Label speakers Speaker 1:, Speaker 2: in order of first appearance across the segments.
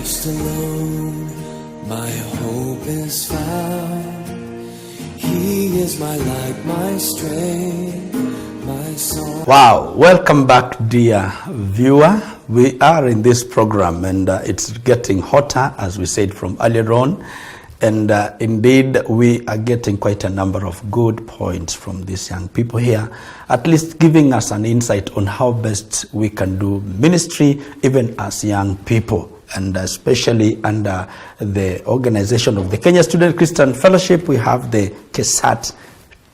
Speaker 1: Christ alone, my hope is found. He is my light, my strength, my song.
Speaker 2: Wow, welcome back, dear viewer. We are in this program and it's getting hotter, as we said from earlier on. And indeed, we are getting quite a number of good points from these young people here, at least giving us an insight on how best we can do ministry, even as young people, and especially under the organization of the Kenya Student Christian Fellowship. We have the KESSAT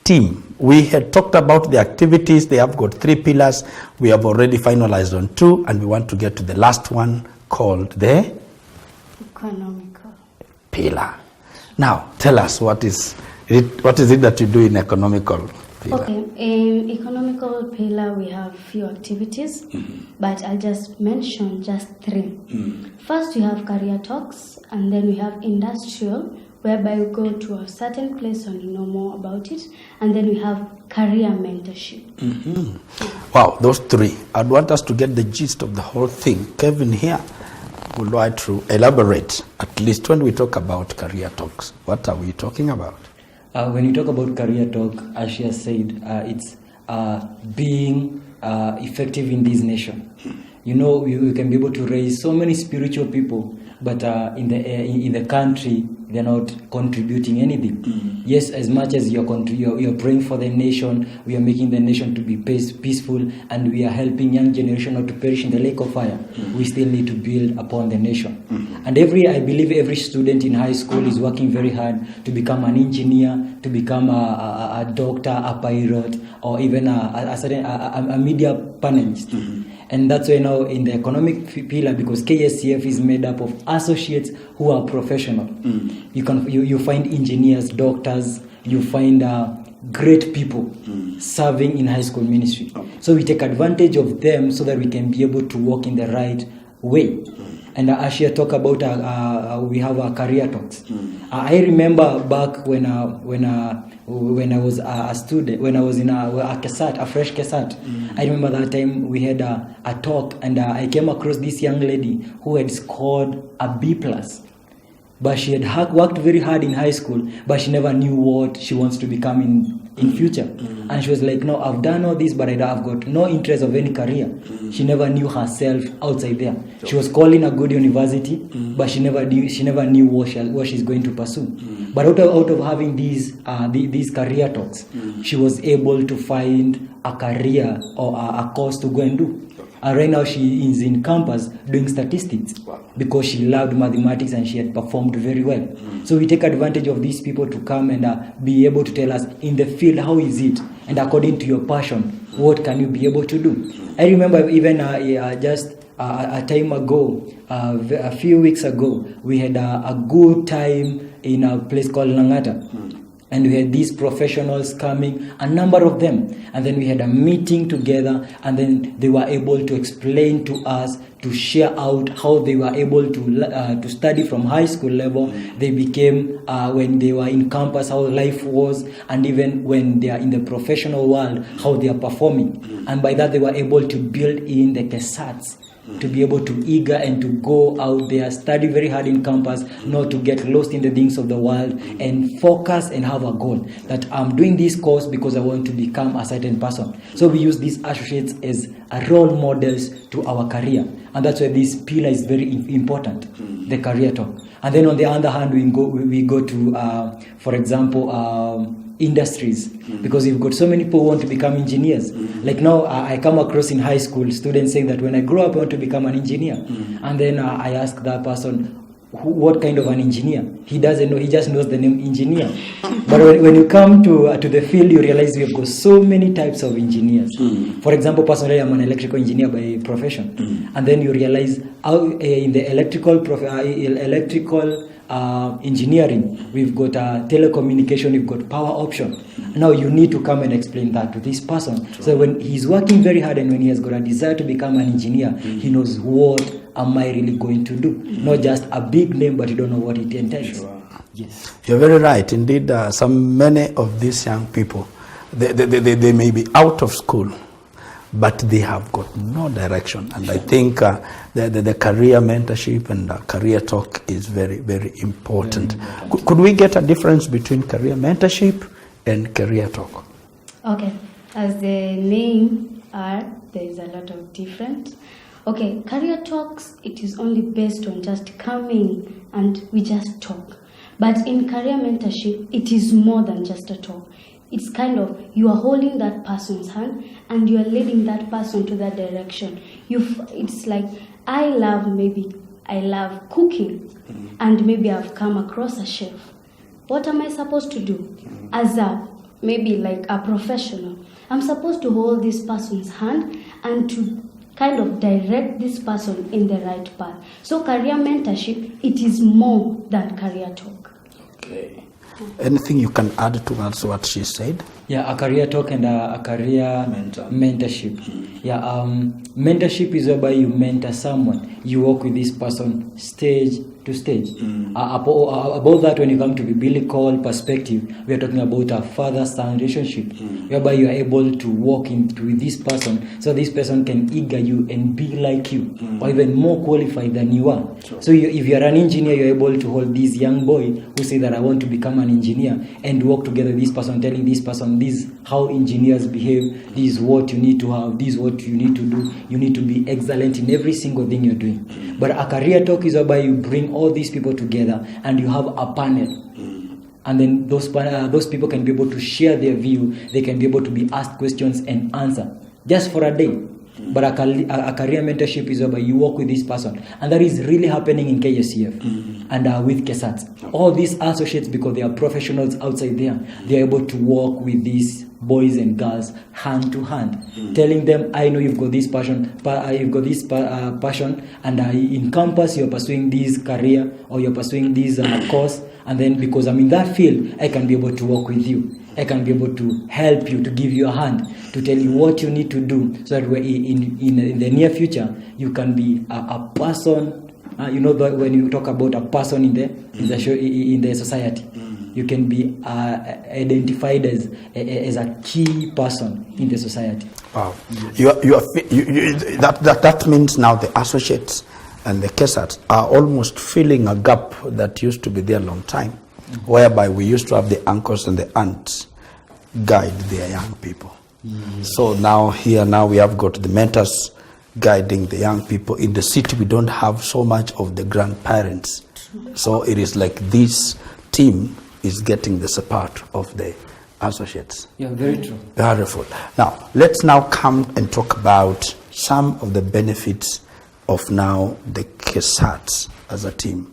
Speaker 2: team. We had talked about the activities. They have got 3 pillars. We have already finalized on 2, and we want to get to the last one called the
Speaker 3: economical
Speaker 2: pillar. Now, tell us what is it that you do in economical pillar?
Speaker 3: Okay, in economical pillar we have few activities, but I'll just mention just 3. First, we have career talks, and then we have industrial, whereby we go to a certain place and you know more about it, and then we have career mentorship.
Speaker 2: Wow, those 3. I'd want us to get the gist of the whole thing. Kevin here would like to elaborate, at least when we talk about career talks. What are we talking about?
Speaker 4: When you talk about career talk, as she has said, it's being effective in this nation. You know, you can be able to raise so many spiritual people, but in the country, they're not contributing anything. Yes, as much as you're praying for the nation, we are making the nation to be peaceful, and we are helping young generation not to perish in the lake of fire. We still need to build upon the nation. And I believe every student in high school is working very hard to become an engineer, to become a doctor, a pilot, or even a media panelist. And that's why now in the economic pillar, because KSCF is made up of associates who are professional. You find engineers, doctors, you find great people serving in high school ministry. So we take advantage of them so that we can be able to walk in the right way. And Ashia talk about we have our career talks. I remember back when I was a student, when I was in a KESSAT, a fresh KESSAT. I remember that time we had a talk, and I came across this young lady who had scored a B+. But she had worked very hard in high school, but she never knew what she wants to become in future. And she was like, no, I've done all this, but I've got no interest of any career. She never knew herself outside there. She was calling a good university, but she never knew what she's going to pursue. But out of having these career talks, she was able to find a career or a course to go and do. And right now she is in campus doing statistics because she loved mathematics and she had performed very well. So we take advantage of these people to come and be able to tell us in the field, how is it? And according to your passion, what can you be able to do? I remember even just a time ago, a few weeks ago, we had a good time in a place called Langata. And we had these professionals coming, a number of them. And then we had a meeting together, and then they were able to explain to us, to share out how they were able to study from high school level. They became, when they were in campus, how life was, and even when they are in the professional world, how they are performing. And by that, they were able to build in the KESSATs, to be able to eager and to go out there, study very hard in campus, not to get lost in the things of the world, and focus and have a goal that I'm doing this course because I want to become a certain person. So we use these associates as role models to our career, and that's why this pillar is very important, the career talk. And then on the other hand, we go to, for example, industries, because we've got so many people who want to become engineers. Like now, I come across in high school students saying that when I grow up, I want to become an engineer. And then I ask that person, what kind of an engineer? He doesn't know, he just knows the name engineer. But when you come to the field, you realize we've got so many types of engineers. For example, personally, I'm an electrical engineer by profession. And then you realize how in the electrical engineering, we've got telecommunication, we've got power option. Now you need to come and explain that to this person. So when he's working very hard and when he has got a desire to become an engineer, he knows what am I really going to do. Not just a big name, but you don't know what it entails. Yes.
Speaker 2: You're very right. Indeed, many of these young people, they may be out of school, but they have got no direction. And I think the career mentorship and career talk is very, very important. Could we get a difference between career mentorship and career talk?
Speaker 3: Okay, as the name are, there is a lot of difference. Okay, career talks, it is only based on just coming and we just talk. But in career mentorship, it is more than just a talk. It's kind of, you are holding that person's hand and you are leading that person to that direction. It's like, I love cooking, and maybe I've come across a chef. What am I supposed to do? As maybe like a professional, I'm supposed to hold this person's hand and to kind of direct this person in the right path. So career mentorship, it is more than career talk.
Speaker 2: Okay. Anything you can add towards what she said?
Speaker 4: Yeah, a career talk and a career mentorship. Yeah, mentorship is whereby you mentor someone. You work with this person stage to stage. About that, when you come to biblical perspective, we are talking about a father-son relationship, whereby you are able to walk with this person, so this person can eager you and be like you, or even more qualified than you are. Sure. So if you are an engineer, you are able to hold this young boy who say that I want to become an engineer, and work together with this person, telling this person, this is how engineers behave, this is what you need to have, this is what you need to do. You need to be excellent in every single thing you're doing. But a career talk is whereby you bring all these people together and you have a panel. And then those people can be able to share their view. They can be able to be asked questions and answer just for a day. But a career mentorship is whereby you work with this person. And that is really happening in KSCF and with KESSAT. All these associates, because they are professionals outside there, they are able to work with these boys and girls hand to hand, telling them, I know you've got this passion, and in campus you're pursuing this career or you're pursuing this course, and then because I'm in that field, I can be able to work with you. I can be able to help you, to give you a hand, to tell you what you need to do, so that in the near future you can be a person. When you talk about a person in the society, you can be identified as a key person in the society.
Speaker 2: Wow, that means now the associates and the KESSAT are almost filling a gap that used to be there a long time, whereby we used to have the uncles and the aunts guide their young people. So now we have got the mentors guiding the young people. In the city, we don't have so much of the grandparents. So it is like this team is getting the support of the associates.
Speaker 4: Yeah, very true.
Speaker 2: Beautiful. Now, let's now come and talk about some of the benefits of now the KESSAT as a team.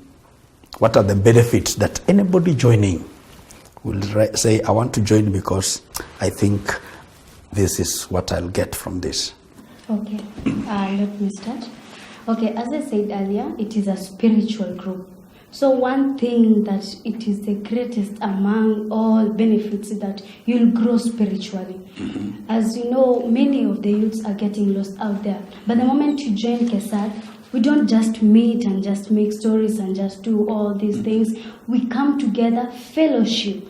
Speaker 2: What are the benefits that anybody joining will say, I want to join because I think this is what I'll get from this?
Speaker 3: Okay, let me start. Okay, as I said earlier, it is a spiritual group. So one thing that it is the greatest among all benefits is that you'll grow spiritually. As you know, many of the youths are getting lost out there. But the moment you join KESSAT, we don't just meet and just make stories and just do all these things. We come together, fellowship,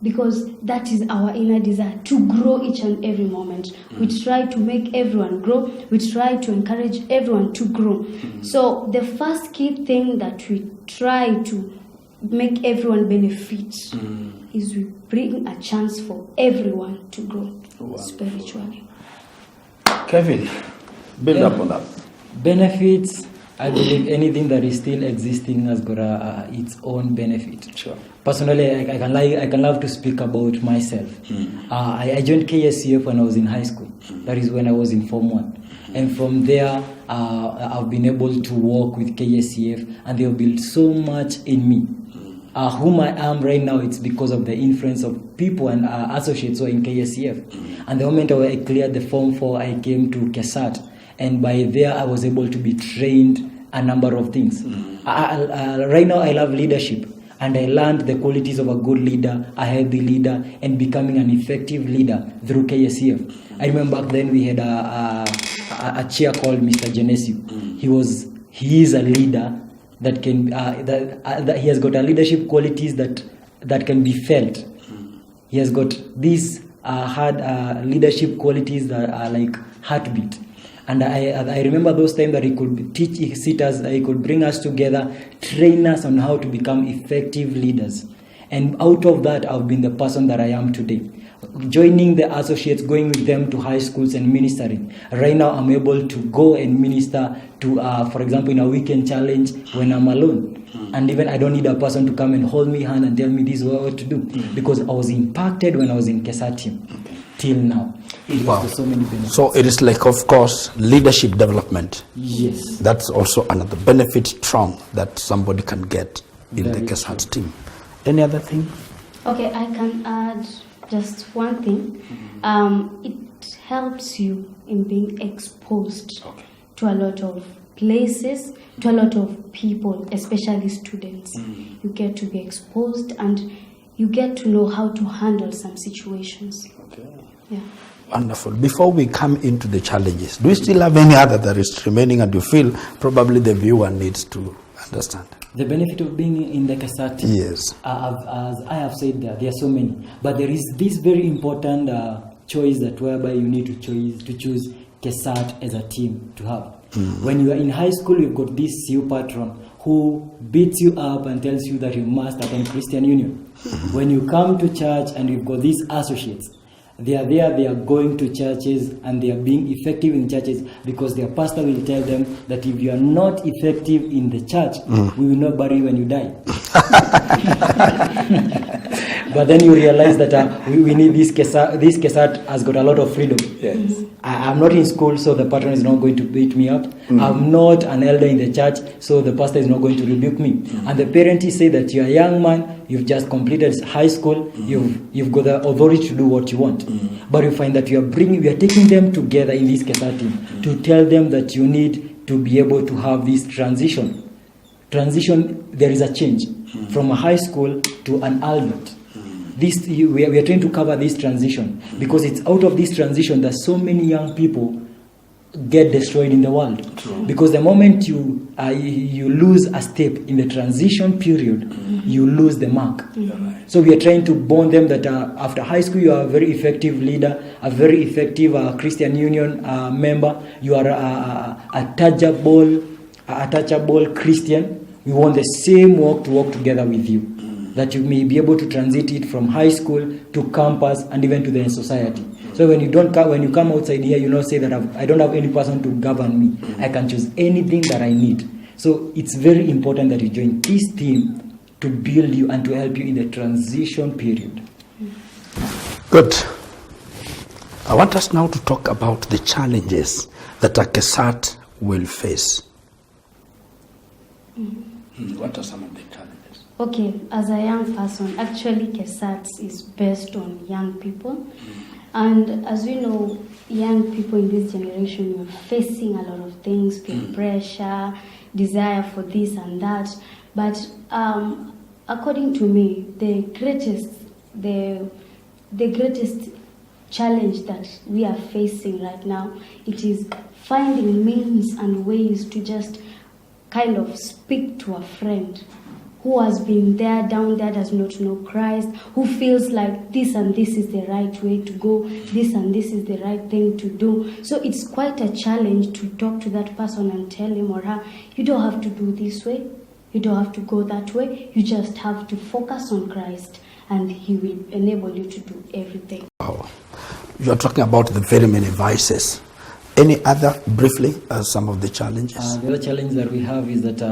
Speaker 3: because that is our inner desire, to grow each and every moment. We try to make everyone grow. We try to encourage everyone to grow. So the first key thing that we try to make everyone benefit is we bring a chance for everyone to grow spiritually.
Speaker 2: Kevin, build up on that.
Speaker 4: Benefits, I believe anything that is still existing has got its own benefit.
Speaker 2: Sure.
Speaker 4: Personally, I can love to speak about myself. I joined KSCF when I was in high school. That is when I was in Form 1. And from there, I've been able to work with KSCF, and they've built so much in me. Whom I am right now, it's because of the influence of people and associates who are in KSCF. And the moment I cleared the Form 4, I came to KESSAT. And by there, I was able to be trained a number of things. Right now, I love leadership. And I learned the qualities of a good leader, a healthy leader, and becoming an effective leader through KSCF. I remember back then we had a chair called Mr. Genesio. He is a leader that can that he has got a leadership qualities that can be felt. He has got this had leadership qualities that are like heartbeat. And I remember those times that he could teach sitters, he could bring us together, train us on how to become effective leaders. And out of that, I've been the person that I am today. Joining the associates, going with them to high schools and ministering. Right now, I'm able to go and minister to, for example, in a weekend challenge when I'm alone. And even I don't need a person to come and hold me hand and tell me this is what to do. Because I was impacted when I was in KESSAT team. Till now.
Speaker 2: Wow.
Speaker 4: So many benefits.
Speaker 2: So it is like, of course, leadership development.
Speaker 4: Yes.
Speaker 2: That's also another benefit strong that somebody can get in
Speaker 4: Very
Speaker 2: the KESSAT
Speaker 4: true.
Speaker 2: team. Any other thing?
Speaker 3: Okay, I can add just one thing. It helps you in being exposed to a lot of places, to a lot of people, especially students. You get to be exposed and you get to know how to handle some situations.
Speaker 2: Okay.
Speaker 3: Yeah.
Speaker 2: Wonderful. Before we come into the challenges, do you still have any other that is remaining and you feel probably the viewer needs to understand?
Speaker 4: The benefit of being in the KESSAT,
Speaker 2: Yes.
Speaker 4: as I have said, there are so many. But there is this very important choice that whereby you need to choose KESSAT as a team to have. When you are in high school, you've got this CU patron who beats you up and tells you that you must attend Christian Union. When you come to church and you've got these associates, they are there, they are going to churches and they are being effective in churches because their pastor will tell them that if you are not effective in the church, we will not bury you when you die. But then you realize that we need this KESSAT. This KESSAT has got a lot of freedom.
Speaker 2: Yes.
Speaker 4: I'm not in school, so the patron is not going to beat me up. I'm not an elder in the church, so the pastor is not going to rebuke me. And the parents say that you're a young man, you've just completed high school, you've got the authority to do what you want. But you find that we are taking them together in this KESSAT team to tell them that you need to be able to have this transition. There is a change from a high school to an adult. We are trying to cover this transition because it's out of this transition that so many young people get destroyed in the world.
Speaker 2: True.
Speaker 4: Because the moment you lose a step in the transition period, you lose the mark.
Speaker 2: Right.
Speaker 4: So we are trying to bond them that after high school you are a very effective leader, a very effective Christian Union member. You are a touchable Christian. We want the same walk to walk together with you. That you may be able to transit it from high school to campus and even to the society. So when you come outside here, you not say that I don't have any person to govern me. I can choose anything that I need. So it's very important that you join this team to build you and to help you in the transition period.
Speaker 2: Good. I want us now to talk about the challenges that a KESSAT will face. What are some of the challenges?
Speaker 3: Okay, as a young person, actually KESSAT is based on young people. And as we know, young people in this generation are facing a lot of things, peer pressure, desire for this and that. But according to me, the greatest challenge that we are facing right now, it is finding means and ways to just kind of speak to a friend who has been there, down there, does not know Christ, who feels like this and this is the right way to go, this and this is the right thing to do. So it's quite a challenge to talk to that person and tell him or her, you don't have to do this way, you don't have to go that way, you just have to focus on Christ and He will enable you to do everything.
Speaker 2: Wow. You are talking about the very many vices. Any other, briefly, some of the challenges?
Speaker 4: The other challenge that we have is that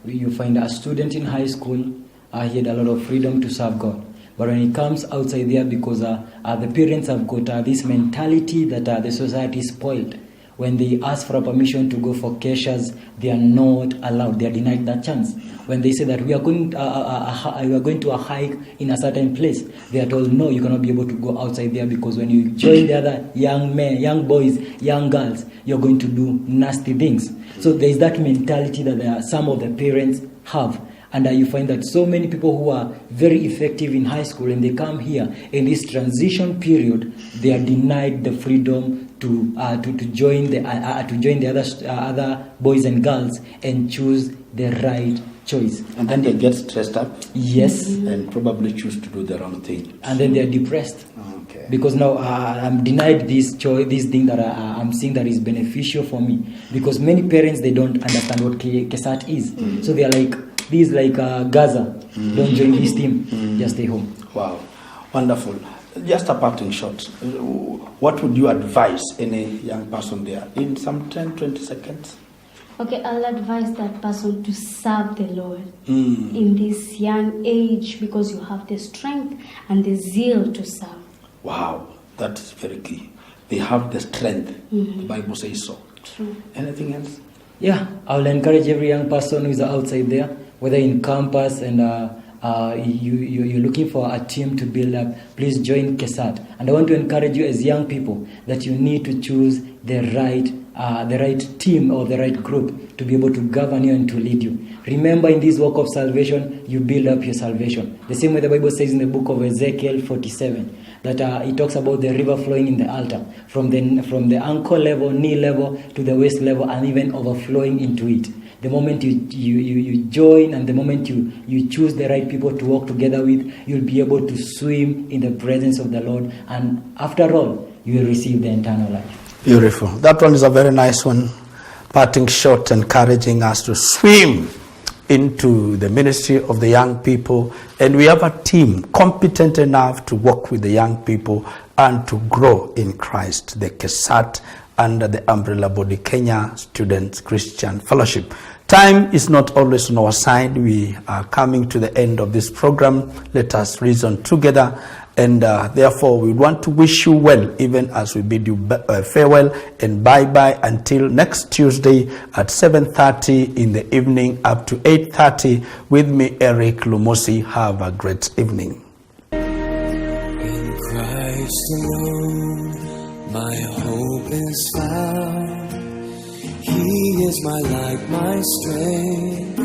Speaker 4: you find a student in high school, he had a lot of freedom to serve God. But when he comes outside there, because the parents have got this mentality that the society is spoiled. When they ask for a permission to go for KESSAT, they are not allowed. They are denied that chance. When they say that we are going to a hike in a certain place, they are told, no, you cannot be able to go outside there because when you join the other young men, young boys, young girls, you're going to do nasty things. So there is that mentality that some of the parents have. And you find that so many people who are very effective in high school and they come here in this transition period, they are denied the freedom to join the other boys and girls and choose the right choice.
Speaker 2: And then they get stressed up?
Speaker 4: Yes.
Speaker 2: And probably choose to do the wrong thing.
Speaker 4: And then they are depressed.
Speaker 2: Okay.
Speaker 4: because now I'm denied this choice, this thing that I'm seeing that is beneficial for me. Because many parents, they don't understand what KESSAT is. So they are like, this is like Gaza. Don't join this team. Just stay home.
Speaker 2: Wow, wonderful. Just a parting shot. What would you advise any young person there in some 10, 20 seconds?
Speaker 3: Okay, I'll advise that person to serve the Lord in this young age, because you have the strength and the zeal to serve.
Speaker 2: Wow, that's very key. They have the strength. The Bible says so.
Speaker 3: True.
Speaker 2: Anything else?
Speaker 4: Yeah, I will encourage every young person who is outside there, whether in campus and you're looking for a team to build up, please join KESSAT. And I want to encourage you as young people that you need to choose the right team or the right group to be able to govern you and to lead you. Remember, in this work of salvation, you build up your salvation. The same way the Bible says in the book of Ezekiel 47, that it talks about the river flowing in the altar, from the ankle level, knee level, to the waist level, and even overflowing into it. The moment you join, and the moment you choose the right people to work together with, you'll be able to swim in the presence of the Lord. And after all, you will receive the eternal life.
Speaker 2: Beautiful. That one is a very nice one. Parting shot, encouraging us to swim into the ministry of the young people. And we have a team competent enough to work with the young people and to grow in Christ, the KESSAT, under the umbrella body Kenya Students Christian Fellowship. Time is not always on our side. We are coming to the end of this program. Let us reason together, and therefore we want to wish you well, even as we bid you farewell and bye-bye until next Tuesday at 7:30 in the evening up to 8:30 with me, Eric Lumosi. Have a great evening.
Speaker 1: In Christ alone, my hope is found. He is my light, my strength,